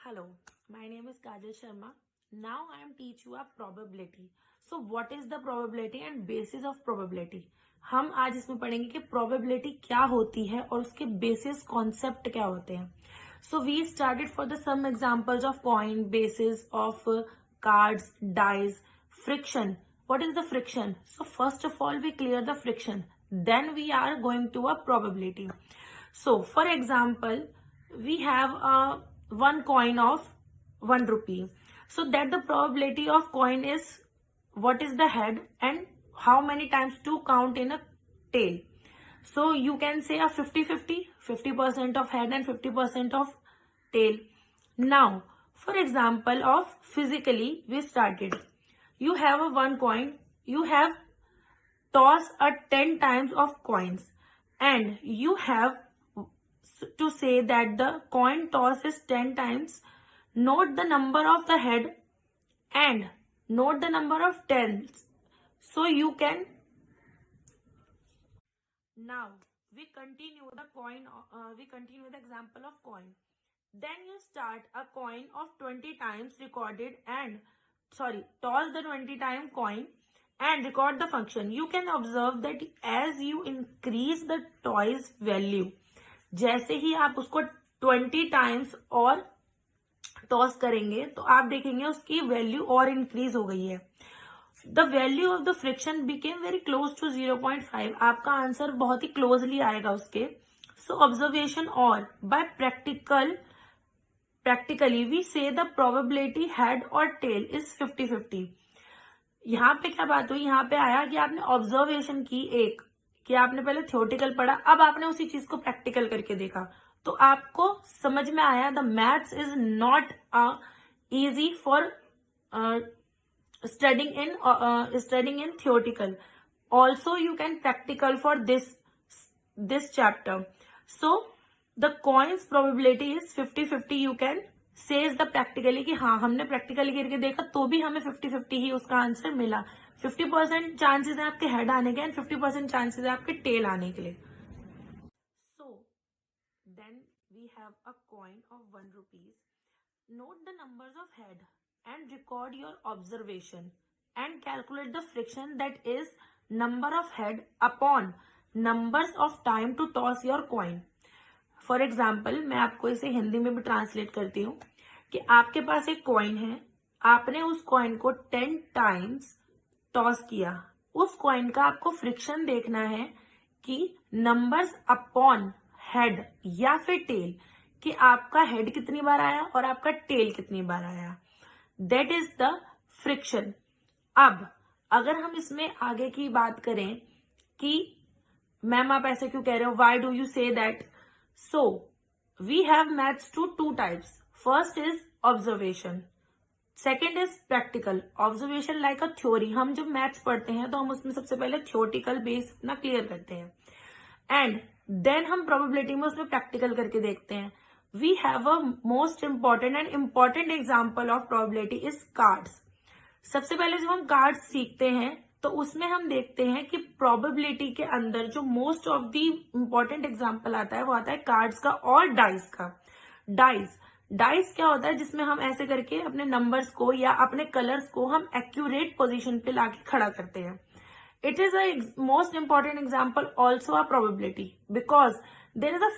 Hello, my name is Kajal Sharma. Now I am teach you a probability. So what is the probability and basis of probability? हम आज इसमें पढ़ेंगे कि probability क्या होती है और उसके basis concept क्या होते हैं. So we started for the some examples of coin, basis of cards, dice, friction. What is the friction? So first of all we clear the friction. Then we are going to a probability. So for example, we have a one coin of 1 rupee. So that the probability of coin is what is the head and how many times to count in a tail. So you can say a 50-50, 50% of head and 50% of tail. Now, for example of physically, we started. You have a one coin, you have toss a 10 times of coins and you have to say that the coin toss is 10 times. Note the number of the head and note the number of tails. So you can. Now we continue the coin. We continue the example of coin. Then you start a coin of 20 times recorded and toss the 20 time coin and record the function. You can observe that as you increase the toys value, जैसे ही आप उसको 20 times और toss करेंगे तो आप देखेंगे उसकी value और इंक्रीज हो गई है. The value of the friction became very close to 0.5. आपका आंसर बहुत ही क्लोजली आएगा उसके. सो ऑब्जर्वेशन और by practically we say the probability head और टेल इज 50-50. यहाँ पे क्या बात हुई, यहाँ पे आया कि आपने ऑब्जर्वेशन की एक कि आपने पहले थ्योरेटिकल पढ़ा, अब आपने उसी चीज को प्रैक्टिकल करके देखा तो आपको समझ में आया the maths is not easy for studying in theoretical. Also you can practical for this chapter. So the coins probability is 50-50. You can says the practically कि हाँ हमने प्रैक्टिकली करके देखा तो भी हमें 50-50 ही उसका आंसर मिला. 50% चांसेस है आपके हेड आने के एंड 50% चांसेस है आपके टेल आने के लिए. So then we have a coin of 1 rupees. Note the numbers of head and record your observation and calculate the friction that is number of head upon numbers of time to toss your coin. For example, मैं आपको इसे हिंदी में भी translate करती हूँ कि आपके पास एक कॉइन है, आपने उस कॉइन को 10 टाइम्स टॉस किया. उस कॉइन का आपको फ्रिक्शन देखना है कि नंबर्स अपॉन हेड या फिर टेल, कि आपका हेड कितनी बार आया और आपका टेल कितनी बार आया. That is the friction. अब अगर हम इसमें आगे की बात करें कि मैम आप ऐसे क्यों कह रहे हो, why do you say that? So we have maths to 2 types. First is observation. Second is practical. Observation like a theory. हम जब मैथ्स पढ़ते हैं तो हम उसमें सबसे पहले theoretical बेस अपना क्लियर करते हैं एंड देन हम प्रोबेबिलिटी में उसमें प्रैक्टिकल करके देखते हैं. We have a most important and important example of probability is cards. सबसे पहले जब हम कार्ड्स सीखते हैं तो उसमें हम देखते हैं कि प्रोबेबिलिटी के अंदर जो most of the important example आता है वो आता है कार्ड्स का और डाइस का. डाइस क्या होता है, जिसमें हम ऐसे करके अपने नंबर्स को या अपने कलर्स को हम एक्यूरेट पोजीशन पे लाके खड़ा करते हैं. It is a most important example also a probability because there is a